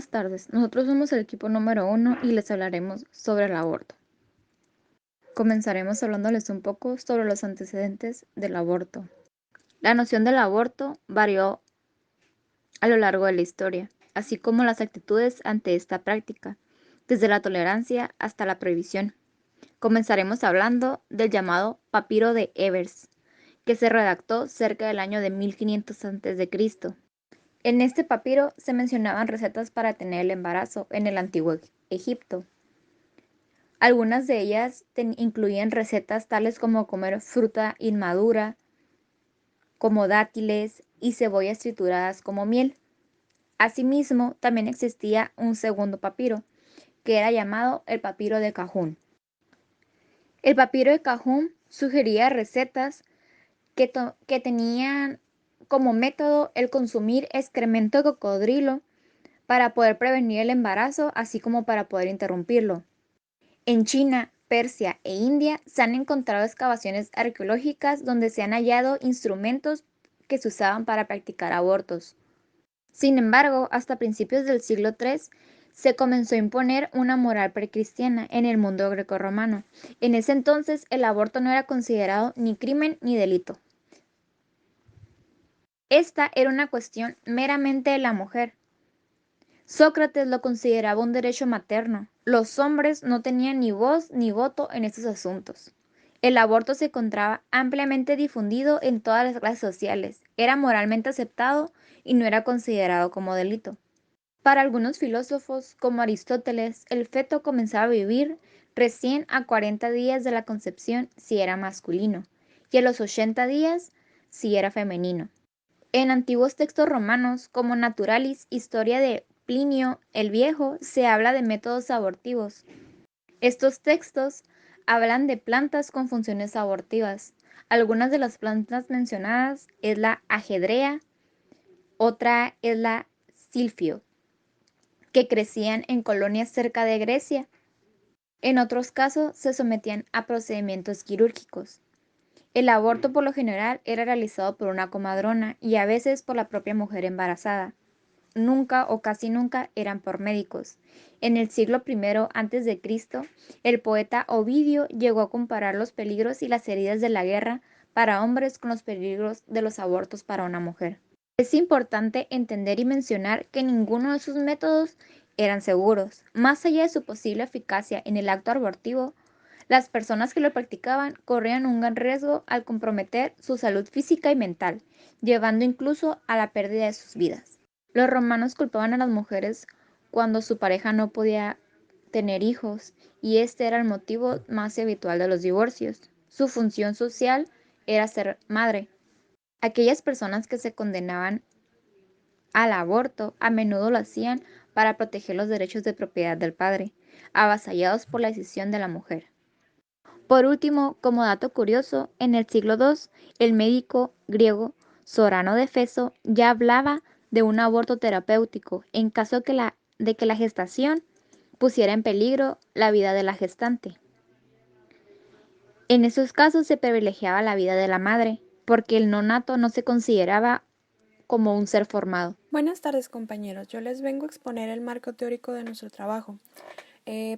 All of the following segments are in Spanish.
Buenas tardes, nosotros somos el equipo número 1 y les hablaremos sobre el aborto. Comenzaremos hablándoles un poco sobre los antecedentes del aborto. La noción del aborto varió a lo largo de la historia, así como las actitudes ante esta práctica, desde la tolerancia hasta la prohibición. Comenzaremos hablando del llamado Papiro de Evers, que se redactó cerca del año de 1500 a.C. En este papiro se mencionaban recetas para tener el embarazo en el antiguo Egipto. Algunas de ellas incluían recetas tales como comer fruta inmadura, como dátiles y cebollas trituradas como miel. Asimismo, también existía un segundo papiro, que era llamado el papiro de Cajún. El papiro de Cajún sugería recetas que tenían como método el consumir excremento de cocodrilo para poder prevenir el embarazo, así como para poder interrumpirlo. En China, Persia e India se han encontrado excavaciones arqueológicas donde se han hallado instrumentos que se usaban para practicar abortos. Sin embargo, hasta principios del siglo III se comenzó a imponer una moral precristiana en el mundo grecorromano. En ese entonces, el aborto no era considerado ni crimen ni delito. Esta era una cuestión meramente de la mujer. Sócrates lo consideraba un derecho materno. Los hombres no tenían ni voz ni voto en estos asuntos. El aborto se encontraba ampliamente difundido en todas las clases sociales, era moralmente aceptado y no era considerado como delito. Para algunos filósofos, como Aristóteles, el feto comenzaba a vivir recién a 40 días de la concepción si era masculino y a los 80 días si era femenino. En antiguos textos romanos, como Naturalis, Historia de Plinio el Viejo, se habla de métodos abortivos. Estos textos hablan de plantas con funciones abortivas. Algunas de las plantas mencionadas es la ajedrea, otra es la silfio, que crecían en colonias cerca de Grecia. En otros casos se sometían a procedimientos quirúrgicos. El aborto por lo general era realizado por una comadrona y a veces por la propia mujer embarazada. Nunca o casi nunca eran por médicos. En el siglo I a.C., el poeta Ovidio llegó a comparar los peligros y las heridas de la guerra para hombres con los peligros de los abortos para una mujer. Es importante entender y mencionar que ninguno de sus métodos eran seguros. Más allá de su posible eficacia en el acto abortivo, las personas que lo practicaban corrían un gran riesgo al comprometer su salud física y mental, llevando incluso a la pérdida de sus vidas. Los romanos culpaban a las mujeres cuando su pareja no podía tener hijos, y este era el motivo más habitual de los divorcios. Su función social era ser madre. Aquellas personas que se condenaban al aborto a menudo lo hacían para proteger los derechos de propiedad del padre, avasallados por la decisión de la mujer. Por último, como dato curioso, en el siglo II, el médico griego Sorano de Feso ya hablaba de un aborto terapéutico en caso de que la gestación pusiera en peligro la vida de la gestante. En esos casos se privilegiaba la vida de la madre, porque el nonato no se consideraba como un ser formado. Buenas tardes, compañeros. Yo les vengo a exponer el marco teórico de nuestro trabajo.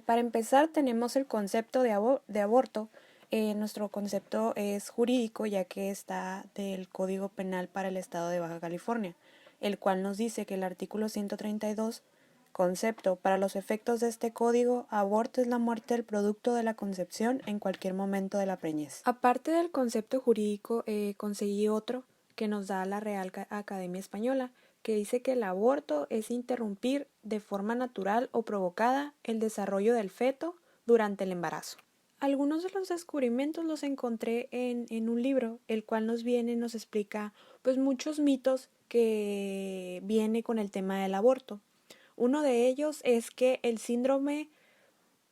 Para empezar, tenemos el concepto de aborto. Nuestro concepto es jurídico, ya que está del Código Penal para el Estado de Baja California, el cual nos dice que el artículo 132, concepto, para los efectos de este código, aborto es la muerte del producto de la concepción en cualquier momento de la preñez. Aparte del concepto jurídico, conseguí otro que nos da la Real Academia Española, que dice que el aborto es interrumpir de forma natural o provocada el desarrollo del feto durante el embarazo. Algunos de los descubrimientos los encontré en un libro, el cual nos explica pues muchos mitos que viene con el tema del aborto. Uno de ellos es que el síndrome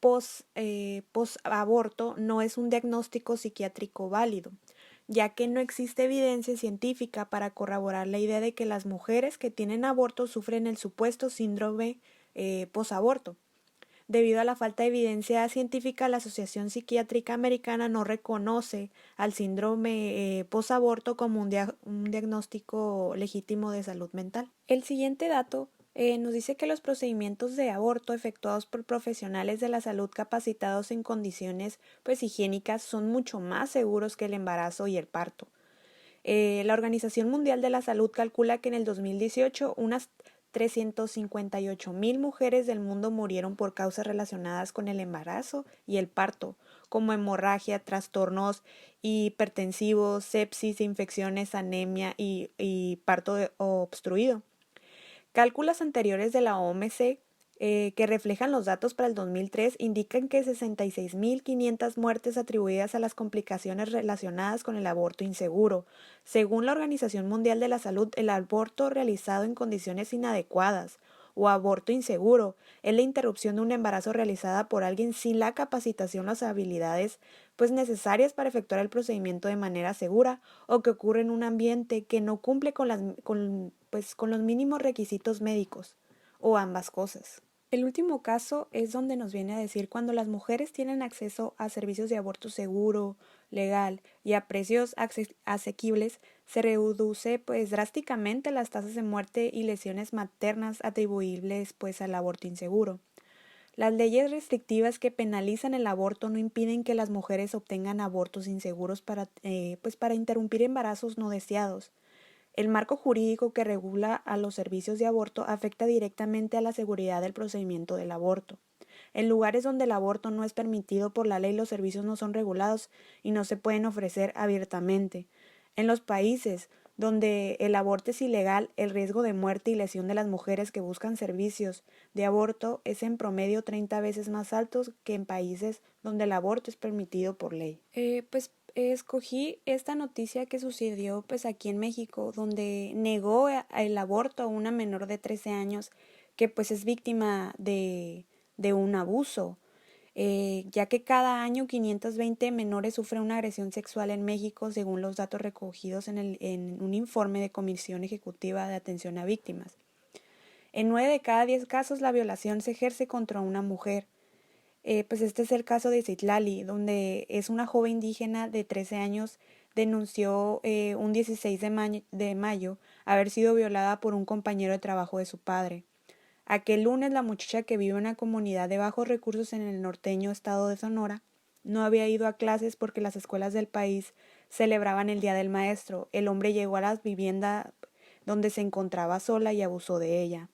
post-aborto no es un diagnóstico psiquiátrico válido, ya que no existe evidencia científica para corroborar la idea de que las mujeres que tienen aborto sufren el supuesto síndrome posaborto. Debido a la falta de evidencia científica, la Asociación Psiquiátrica Americana no reconoce al síndrome posaborto como un diagnóstico legítimo de salud mental. El siguiente dato Nos dice que los procedimientos de aborto efectuados por profesionales de la salud capacitados en condiciones pues higiénicas son mucho más seguros que el embarazo y el parto. La Organización Mundial de la Salud calcula que en el 2018 unas 358.000 mujeres del mundo murieron por causas relacionadas con el embarazo y el parto, como hemorragia, trastornos hipertensivos, sepsis, infecciones, anemia y parto obstruido. Cálculos anteriores de la OMC que reflejan los datos para el 2003 indican que 66.500 muertes atribuidas a las complicaciones relacionadas con el aborto inseguro. Según la Organización Mundial de la Salud, el aborto realizado en condiciones inadecuadas o aborto inseguro es la interrupción de un embarazo realizada por alguien sin la capacitación o las habilidades pues necesarias para efectuar el procedimiento de manera segura o que ocurre en un ambiente que no cumple con los mínimos requisitos médicos o ambas cosas. El último caso es donde nos viene a decir cuando las mujeres tienen acceso a servicios de aborto seguro, legal y a precios asequibles, se reduce pues drásticamente las tasas de muerte y lesiones maternas atribuibles pues al aborto inseguro. Las leyes restrictivas que penalizan el aborto no impiden que las mujeres obtengan abortos inseguros para interrumpir embarazos no deseados. El marco jurídico que regula a los servicios de aborto afecta directamente a la seguridad del procedimiento del aborto. En lugares donde el aborto no es permitido por la ley, los servicios no son regulados y no se pueden ofrecer abiertamente. En los países donde el aborto es ilegal, el riesgo de muerte y lesión de las mujeres que buscan servicios de aborto es en promedio 30 veces más alto que en países donde el aborto es permitido por ley. Escogí esta noticia que sucedió pues aquí en México, donde negó el aborto a una menor de 13 años que pues es víctima de un abuso, ya que cada año 520 menores sufren una agresión sexual en México, según los datos recogidos en un informe de Comisión Ejecutiva de Atención a Víctimas. En 9 de cada 10 casos la violación se ejerce contra una mujer. Pues este es el caso de Citlali, donde es una joven indígena de 13 años, denunció un 16 de mayo haber sido violada por un compañero de trabajo de su padre. Aquel lunes la muchacha, que vive en una comunidad de bajos recursos en el norteño estado de Sonora, no había ido a clases porque las escuelas del país celebraban el Día del Maestro. El hombre llegó a la vivienda donde se encontraba sola y abusó de ella.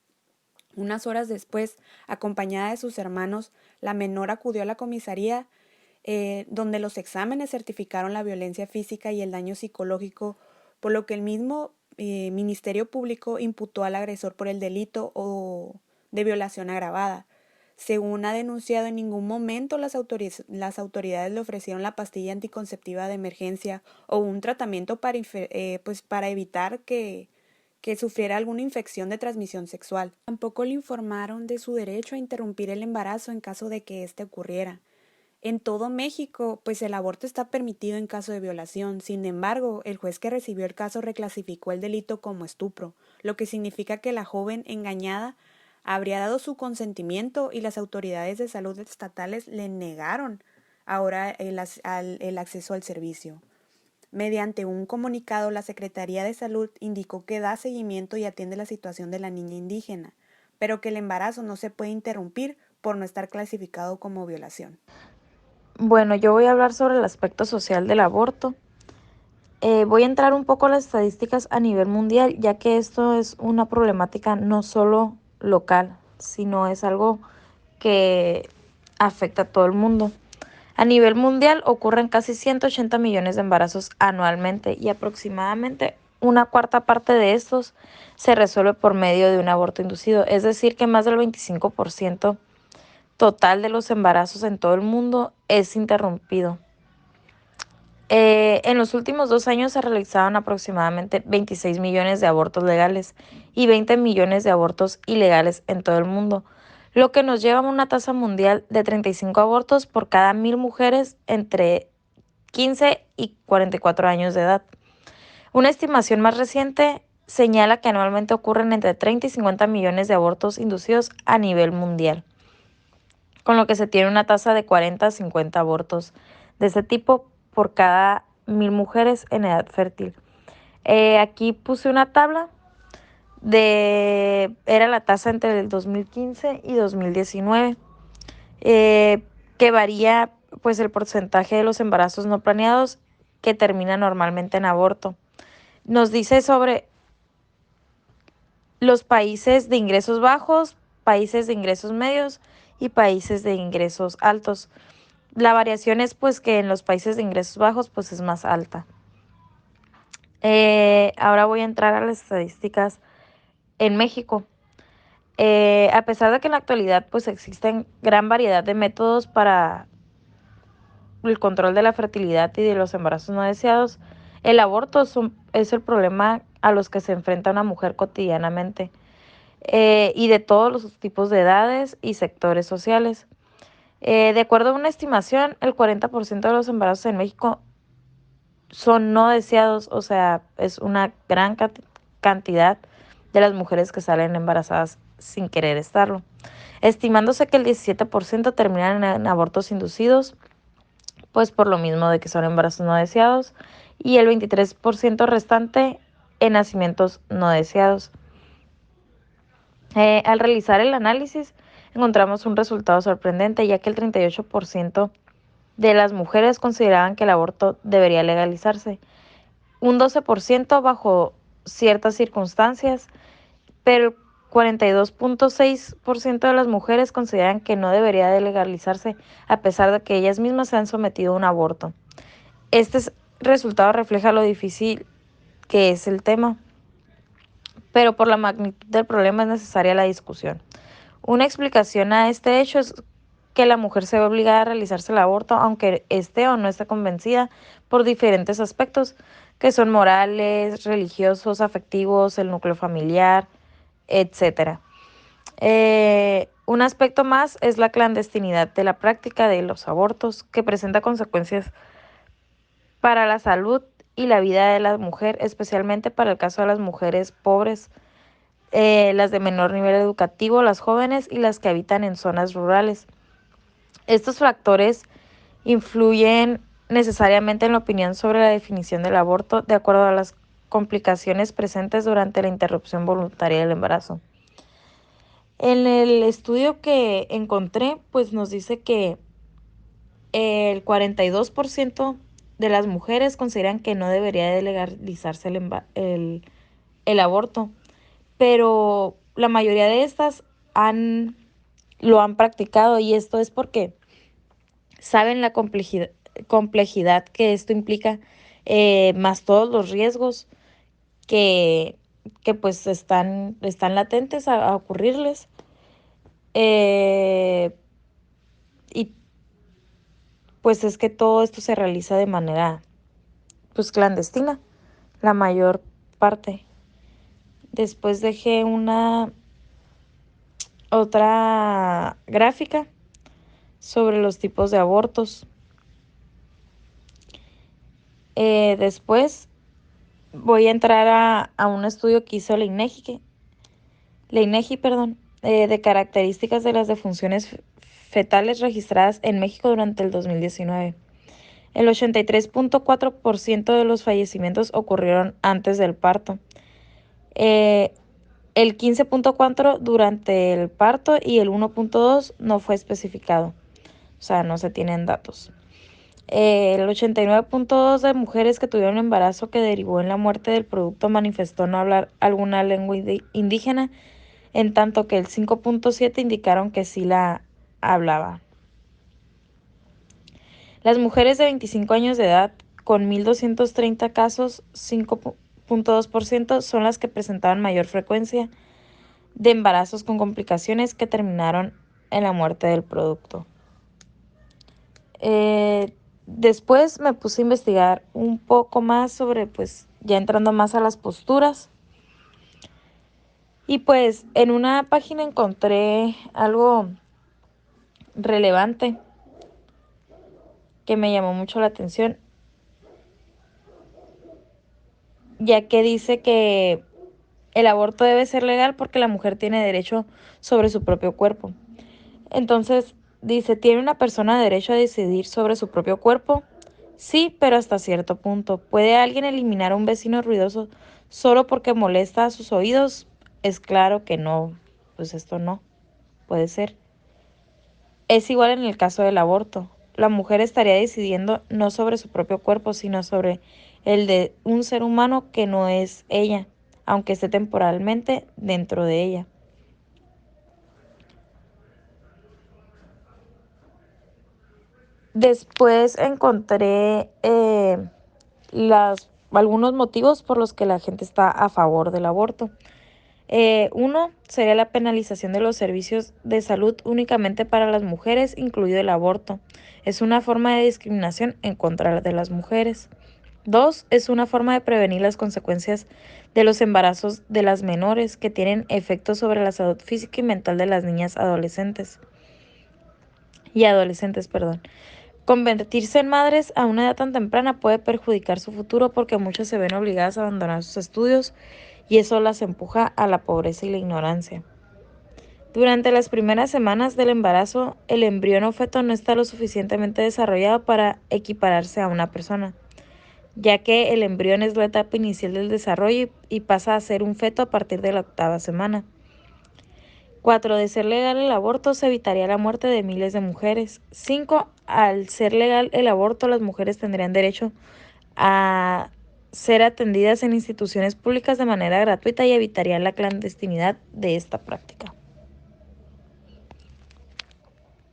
Unas horas después, acompañada de sus hermanos, la menor acudió a la comisaría, donde los exámenes certificaron la violencia física y el daño psicológico, por lo que el mismo Ministerio Público imputó al agresor por el delito de violación agravada. Según ha denunciado, en ningún momento las autoridades le ofrecieron la pastilla anticonceptiva de emergencia o un tratamiento para evitar que sufriera alguna infección de transmisión sexual. Tampoco le informaron de su derecho a interrumpir el embarazo en caso de que éste ocurriera. En todo México, pues el aborto está permitido en caso de violación. Sin embargo, el juez que recibió el caso reclasificó el delito como estupro, lo que significa que la joven engañada habría dado su consentimiento y las autoridades de salud estatales le negaron ahora el acceso al servicio. Mediante un comunicado, la Secretaría de Salud indicó que da seguimiento y atiende la situación de la niña indígena, pero que el embarazo no se puede interrumpir por no estar clasificado como violación. Bueno, yo voy a hablar sobre el aspecto social del aborto. Voy a entrar un poco a las estadísticas a nivel mundial, ya que esto es una problemática no solo local, sino es algo que afecta a todo el mundo. A nivel mundial ocurren casi 180 millones de embarazos anualmente y aproximadamente una cuarta parte de estos se resuelve por medio de un aborto inducido, es decir, que más del 25% total de los embarazos en todo el mundo es interrumpido. En los últimos 2 años se realizaron aproximadamente 26 millones de abortos legales y 20 millones de abortos ilegales en todo el mundo, lo que nos lleva a una tasa mundial de 35 abortos por cada 1.000 mujeres entre 15 y 44 años de edad. Una estimación más reciente señala que anualmente ocurren entre 30 y 50 millones de abortos inducidos a nivel mundial, con lo que se tiene una tasa de 40 a 50 abortos de este tipo por cada 1.000 mujeres en edad fértil. Aquí puse una tabla era la tasa entre el 2015 y 2019, eh, que varía pues el porcentaje de los embarazos no planeados que termina normalmente en aborto. Nos dice sobre los países de ingresos bajos, países de ingresos medios y países de ingresos altos. La variación es pues que en los países de ingresos bajos pues es más alta. Ahora voy a entrar a las estadísticas en México. A pesar de que en la actualidad pues existen gran variedad de métodos para el control de la fertilidad y de los embarazos no deseados, el aborto es el problema a los que se enfrenta una mujer cotidianamente, y de todos los tipos de edades y sectores sociales. De acuerdo a una estimación, el 40% de los embarazos en México son no deseados, o sea, es una gran cantidad de las mujeres que salen embarazadas sin querer estarlo, estimándose que el 17% terminan en abortos inducidos, pues por lo mismo de que son embarazos no deseados, y el 23% restante en nacimientos no deseados. Al realizar el análisis, encontramos un resultado sorprendente, ya que el 38% de las mujeres consideraban que el aborto debería legalizarse, un 12% bajo ciertas circunstancias, pero el 42.6% de las mujeres consideran que no debería de legalizarse a pesar de que ellas mismas se han sometido a un aborto. Este resultado refleja lo difícil que es el tema, pero por la magnitud del problema es necesaria la discusión. Una explicación a este hecho es que la mujer se ve obligada a realizarse el aborto aunque esté o no esté convencida por diferentes aspectos que son morales, religiosos, afectivos, el núcleo familiar, etcétera. Un aspecto más es la clandestinidad de la práctica de los abortos, que presenta consecuencias para la salud y la vida de la mujer, especialmente para el caso de las mujeres pobres, las de menor nivel educativo, las jóvenes y las que habitan en zonas rurales. Estos factores influyen necesariamente en la opinión sobre la definición del aborto de acuerdo a las complicaciones presentes durante la interrupción voluntaria del embarazo. En el estudio que encontré, pues nos dice que el 42% de las mujeres consideran que no debería de legalizarse el aborto, pero la mayoría de estas lo han practicado, y esto es porque saben la complejidad que esto implica, más todos los riesgos que, que pues están latentes a ocurrirles. Y pues es que todo esto se realiza de manera pues clandestina, la mayor parte. Después dejé una otra gráfica sobre los tipos de abortos. Después voy a entrar a un estudio que hizo la INEGI, perdón, de características de las defunciones fetales registradas en México durante el 2019. El 83.4% de los fallecimientos ocurrieron antes del parto. El 15.4% durante el parto y el 1.2% no fue especificado. O sea, no se tienen datos. El 89.2% de mujeres que tuvieron embarazo que derivó en la muerte del producto manifestó no hablar alguna lengua indígena, en tanto que el 5.7% indicaron que sí la hablaba. Las mujeres de 25 años de edad, con 1.230 casos, 5.2%, son las que presentaban mayor frecuencia de embarazos con complicaciones que terminaron en la muerte del producto. Después me puse a investigar un poco más sobre, pues ya entrando más a las posturas. Y pues en una página encontré algo relevante que me llamó mucho la atención, ya que dice que el aborto debe ser legal porque la mujer tiene derecho sobre su propio cuerpo. Entonces dice, ¿tiene una persona derecho a decidir sobre su propio cuerpo? Sí, pero hasta cierto punto. ¿Puede alguien eliminar a un vecino ruidoso solo porque molesta a sus oídos? es claro que no, pues esto no puede ser. Es igual en el caso del aborto. La mujer estaría decidiendo no sobre su propio cuerpo, sino sobre el de un ser humano que no es ella, aunque esté temporalmente dentro de ella. Después encontré algunos motivos por los que la gente está a favor del aborto. Uno sería la penalización de los servicios de salud únicamente para las mujeres, incluido el aborto. Es una forma de discriminación en contra de las mujeres. Dos, es una forma de prevenir las consecuencias de los embarazos de las menores que tienen efectos sobre la salud física y mental de las niñas adolescentes. Convertirse en madres a una edad tan temprana puede perjudicar su futuro porque muchas se ven obligadas a abandonar sus estudios y eso las empuja a la pobreza y la ignorancia. Durante las primeras semanas del embarazo, el embrión o feto no está lo suficientemente desarrollado para equipararse a una persona, ya que el embrión es la etapa inicial del desarrollo y pasa a ser un feto a partir de la 8ª semana. 4. De ser legal el aborto, se evitaría la muerte de miles de mujeres. 5. Al ser legal el aborto, las mujeres tendrían derecho a ser atendidas en instituciones públicas de manera gratuita y evitarían la clandestinidad de esta práctica.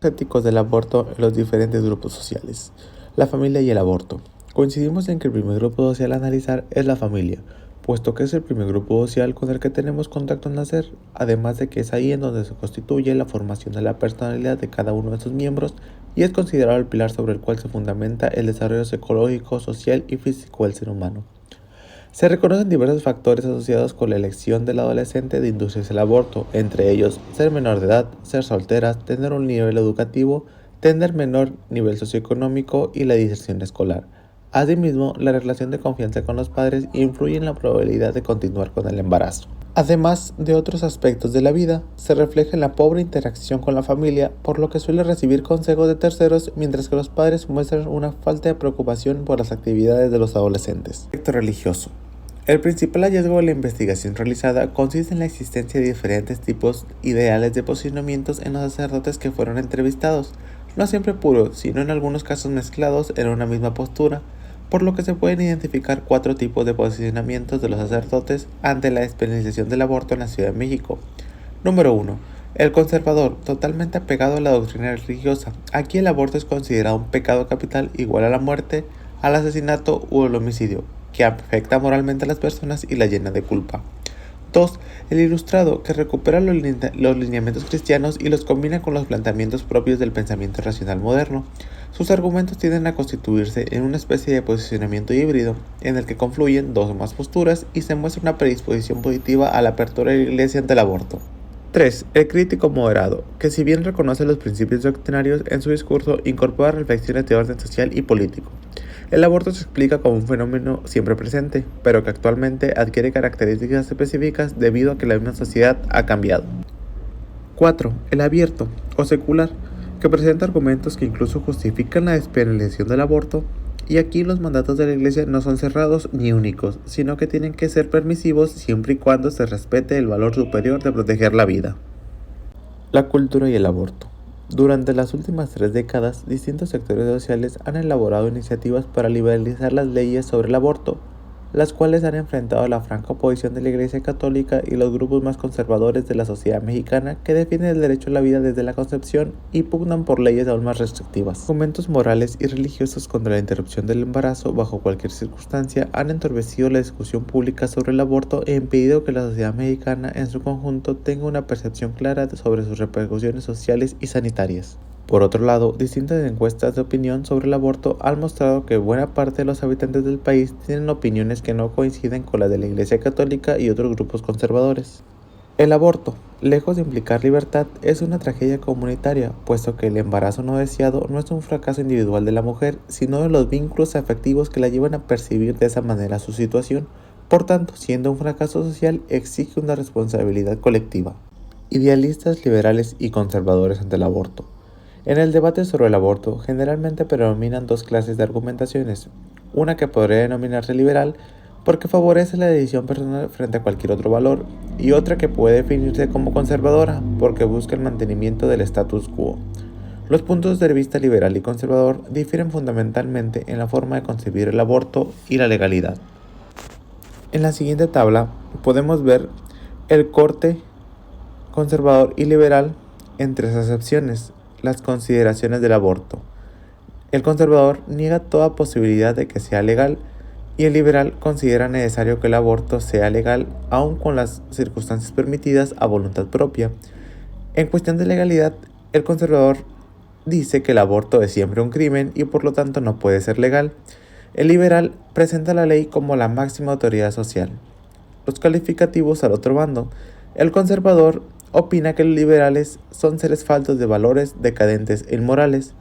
Éticos del aborto en los diferentes grupos sociales. La familia y el aborto. Coincidimos en que el primer grupo social a analizar es la familia, puesto que es el primer grupo social con el que tenemos contacto al nacer, además de que es ahí en donde se constituye la formación de la personalidad de cada uno de sus miembros y es considerado el pilar sobre el cual se fundamenta el desarrollo psicológico, social y físico del ser humano. Se reconocen diversos factores asociados con la elección del adolescente de inducirse al aborto, entre ellos ser menor de edad, ser solteras, tener un nivel educativo, tener menor nivel socioeconómico y la deserción escolar. Asimismo, la relación de confianza con los padres influye en la probabilidad de continuar con el embarazo. Además de otros aspectos de la vida, se refleja en la pobre interacción con la familia, por lo que suele recibir consejos de terceros, mientras que los padres muestran una falta de preocupación por las actividades de los adolescentes. Aspecto religioso. El principal hallazgo de la investigación realizada consiste en la existencia de diferentes tipos ideales de posicionamientos en los sacerdotes que fueron entrevistados, no siempre puros, sino en algunos casos mezclados en una misma postura, por lo que se pueden identificar 4 tipos de posicionamientos de los sacerdotes ante la despenalización del aborto en la Ciudad de México. Número 1. El conservador, totalmente apegado a la doctrina religiosa. Aquí el aborto es considerado un pecado capital igual a la muerte, al asesinato o al homicidio, que afecta moralmente a las personas y la llena de culpa. 2. El ilustrado, que recupera los lineamientos cristianos y los combina con los planteamientos propios del pensamiento racional moderno. Sus argumentos tienden a constituirse en una especie de posicionamiento híbrido, en el que confluyen 2 o más posturas y se muestra una predisposición positiva a la apertura de la Iglesia ante el aborto. 3. El crítico moderado, que si bien reconoce los principios doctrinarios, en su discurso incorpora reflexiones de orden social y político. El aborto se explica como un fenómeno siempre presente, pero que actualmente adquiere características específicas debido a que la misma sociedad ha cambiado. 4. El abierto, o secular, que presenta argumentos que incluso justifican la despenalización del aborto, y aquí los mandatos de la Iglesia no son cerrados ni únicos, sino que tienen que ser permisivos siempre y cuando se respete el valor superior de proteger la vida. La cultura y el aborto. Durante las últimas 3 décadas, distintos sectores sociales han elaborado iniciativas para liberalizar las leyes sobre el aborto, las cuales han enfrentado a la franca oposición de la Iglesia Católica y los grupos más conservadores de la sociedad mexicana que defienden el derecho a la vida desde la concepción y pugnan por leyes aún más restrictivas. Argumentos morales y religiosos contra la interrupción del embarazo bajo cualquier circunstancia han entorpecido la discusión pública sobre el aborto e impedido que la sociedad mexicana en su conjunto tenga una percepción clara sobre sus repercusiones sociales y sanitarias. Por otro lado, distintas encuestas de opinión sobre el aborto han mostrado que buena parte de los habitantes del país tienen opiniones que no coinciden con las de la Iglesia Católica y otros grupos conservadores. El aborto, lejos de implicar libertad, es una tragedia comunitaria, puesto que el embarazo no deseado no es un fracaso individual de la mujer, sino de los vínculos afectivos que la llevan a percibir de esa manera su situación. Por tanto, siendo un fracaso social, exige una responsabilidad colectiva. Idealistas, liberales y conservadores ante el aborto. En el debate sobre el aborto, generalmente predominan 2 clases de argumentaciones, una que podría denominarse liberal, porque favorece la decisión personal frente a cualquier otro valor, y otra que puede definirse como conservadora, porque busca el mantenimiento del status quo. Los puntos de vista liberal y conservador difieren fundamentalmente en la forma de concebir el aborto y la legalidad. En la siguiente tabla podemos ver el corte conservador y liberal en 3 acepciones, las consideraciones del aborto. El conservador niega toda posibilidad de que sea legal y el liberal considera necesario que el aborto sea legal aun con las circunstancias permitidas a voluntad propia. En cuestión de legalidad, el conservador dice que el aborto es siempre un crimen y por lo tanto no puede ser legal. El liberal presenta la ley como la máxima autoridad social. Los calificativos al otro bando. El conservador opina que los liberales son seres faltos de valores, decadentes e inmorales.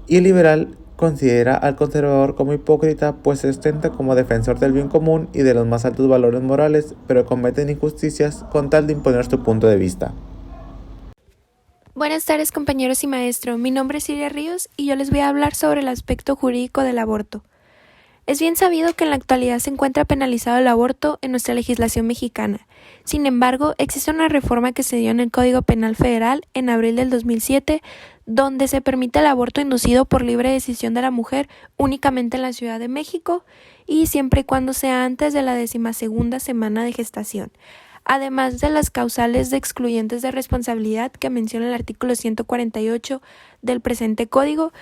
Y el liberal considera al conservador como hipócrita, pues se ostenta como defensor del bien común y de los más altos valores morales, pero cometen injusticias con tal de imponer su punto de vista. Buenas tardes, compañeros y maestro. Mi nombre es Silvia Ríos y yo les voy a hablar sobre el aspecto jurídico del aborto. Es bien sabido que en la actualidad se encuentra penalizado el aborto en nuestra legislación mexicana. Sin embargo, existe una reforma que se dio en el Código Penal Federal en abril del 2007, donde se permite el aborto inducido por libre decisión de la mujer únicamente en la Ciudad de México y siempre y cuando sea antes de la 12ª semana de gestación, además de las causales de excluyentes de responsabilidad que menciona el artículo 148 del presente código,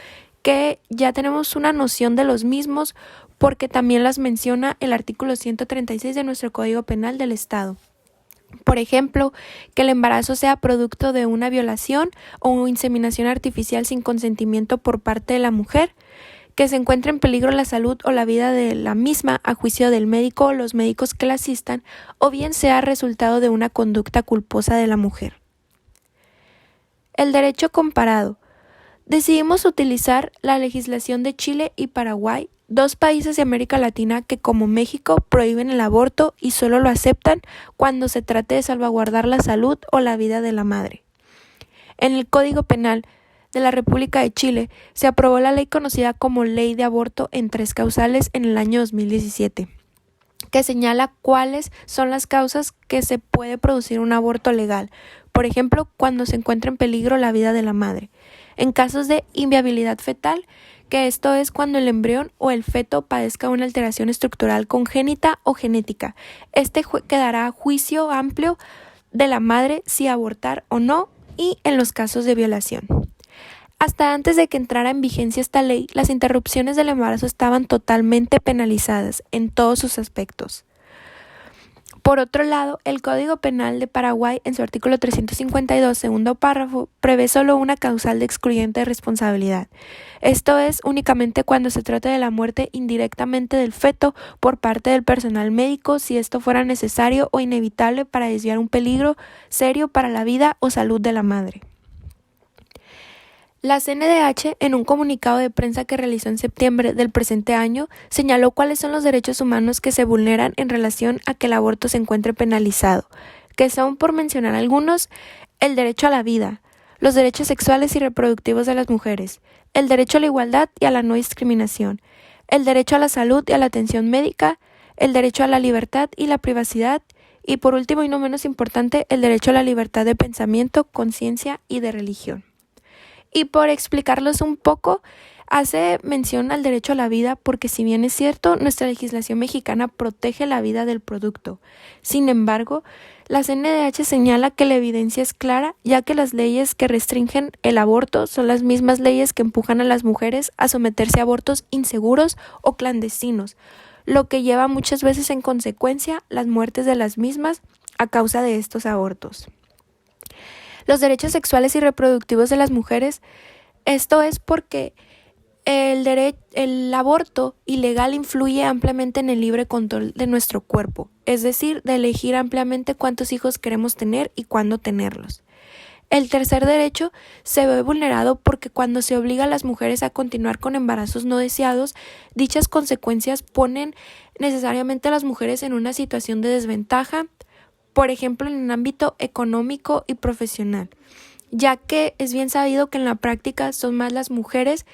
que ya tenemos una noción de los mismos porque también las menciona el artículo 136 de nuestro Código Penal del Estado. Por ejemplo, que el embarazo sea producto de una violación o inseminación artificial sin consentimiento por parte de la mujer, que se encuentre en peligro la salud o la vida de la misma a juicio del médico o los médicos que la asistan, o bien sea resultado de una conducta culposa de la mujer. El derecho comparado. Decidimos utilizar la legislación de Chile y Paraguay, 2 países de América Latina que, como México, prohíben el aborto y solo lo aceptan cuando se trate de salvaguardar la salud o la vida de la madre. En el Código Penal de la República de Chile se aprobó la ley conocida como Ley de Aborto en 3 causales en el año 2017, que señala cuáles son las causas que se puede producir un aborto legal, por ejemplo, cuando se encuentra en peligro la vida de la madre. En casos de inviabilidad fetal, que esto es cuando el embrión o el feto padezca una alteración estructural congénita o genética. Quedará a juicio amplio de la madre si abortar o no, y en los casos de violación. Hasta antes de que entrara en vigencia esta ley, las interrupciones del embarazo estaban totalmente penalizadas en todos sus aspectos. Por otro lado, el Código Penal de Paraguay, en su artículo 352, segundo párrafo, prevé solo una causal de excluyente responsabilidad. Esto es únicamente cuando se trata de la muerte indirectamente del feto por parte del personal médico, si esto fuera necesario o inevitable para desviar un peligro serio para la vida o salud de la madre. La CNDH, en un comunicado de prensa que realizó en septiembre del presente año, señaló cuáles son los derechos humanos que se vulneran en relación a que el aborto se encuentre penalizado, que son, por mencionar algunos, el derecho a la vida, los derechos sexuales y reproductivos de las mujeres, el derecho a la igualdad y a la no discriminación, el derecho a la salud y a la atención médica, el derecho a la libertad y la privacidad, y por último y no menos importante, el derecho a la libertad de pensamiento, conciencia y de religión. Y por explicarlos un poco, hace mención al derecho a la vida porque, si bien es cierto, nuestra legislación mexicana protege la vida del producto. Sin embargo, la CNDH señala que la evidencia es clara, ya que las leyes que restringen el aborto son las mismas leyes que empujan a las mujeres a someterse a abortos inseguros o clandestinos, lo que lleva muchas veces en consecuencia las muertes de las mismas a causa de estos abortos. Los derechos sexuales y reproductivos de las mujeres, esto es porque el aborto ilegal influye ampliamente en el libre control de nuestro cuerpo, es decir, de elegir ampliamente cuántos hijos queremos tener y cuándo tenerlos. El tercer derecho se ve vulnerado porque cuando se obliga a las mujeres a continuar con embarazos no deseados, dichas consecuencias ponen necesariamente a las mujeres en una situación de desventaja, por ejemplo, en un ámbito económico y profesional, ya que es bien sabido que en la práctica son más las mujeres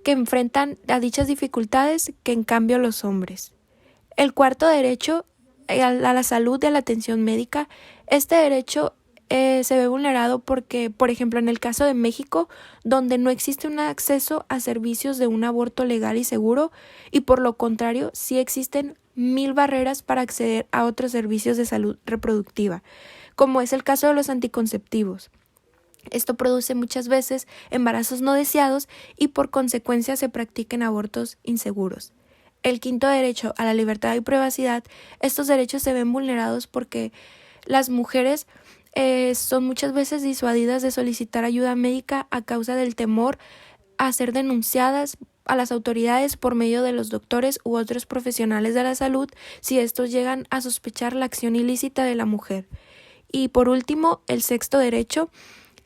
que enfrentan a dichas dificultades que en cambio los hombres. El cuarto derecho a la salud y a la atención médica. Este derecho se ve vulnerado porque, por ejemplo, en el caso de México, donde no existe un acceso a servicios de un aborto legal y seguro, y por lo contrario, sí existen 1000 barreras para acceder a otros servicios de salud reproductiva, como es el caso de los anticonceptivos. Esto produce muchas veces embarazos no deseados y por consecuencia se practiquen abortos inseguros. El quinto derecho a la libertad y privacidad. Estos derechos se ven vulnerados porque las mujeres son muchas veces disuadidas de solicitar ayuda médica a causa del temor a ser denunciadas a las autoridades por medio de los doctores u otros profesionales de la salud si estos llegan a sospechar la acción ilícita de la mujer. Y por último, el sexto derecho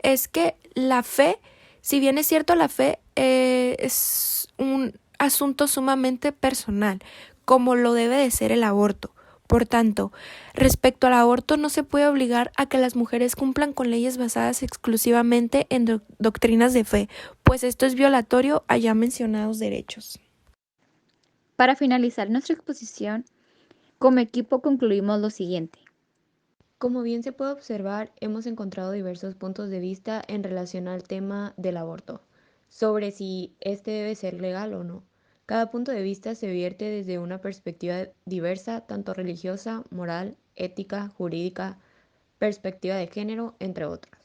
es que la fe, si bien es cierto, la fe es un asunto sumamente personal, como lo debe de ser el aborto. Por tanto, respecto al aborto no se puede obligar a que las mujeres cumplan con leyes basadas exclusivamente en doctrinas de fe, pues esto es violatorio a ya mencionados derechos. Para finalizar nuestra exposición, como equipo concluimos lo siguiente. Como bien se puede observar, hemos encontrado diversos puntos de vista en relación al tema del aborto, sobre si este debe ser legal o no. Cada punto de vista se vierte desde una perspectiva diversa, tanto religiosa, moral, ética, jurídica, perspectiva de género, entre otras.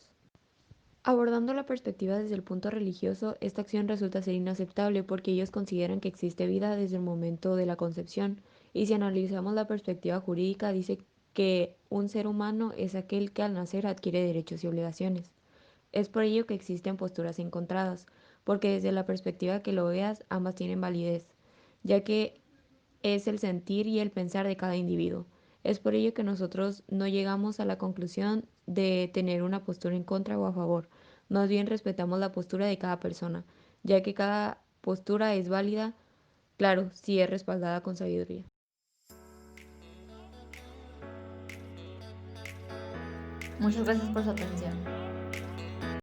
Abordando la perspectiva desde el punto religioso, esta acción resulta ser inaceptable porque ellos consideran que existe vida desde el momento de la concepción, y si analizamos la perspectiva jurídica, dice que un ser humano es aquel que al nacer adquiere derechos y obligaciones. Es por ello que existen posturas encontradas, porque desde la perspectiva que lo veas, ambas tienen validez, ya que es el sentir y el pensar de cada individuo. Es por ello que nosotros no llegamos a la conclusión de tener una postura en contra o a favor. Más bien respetamos la postura de cada persona, ya que cada postura es válida, claro, si es respaldada con sabiduría. Muchas gracias por su atención.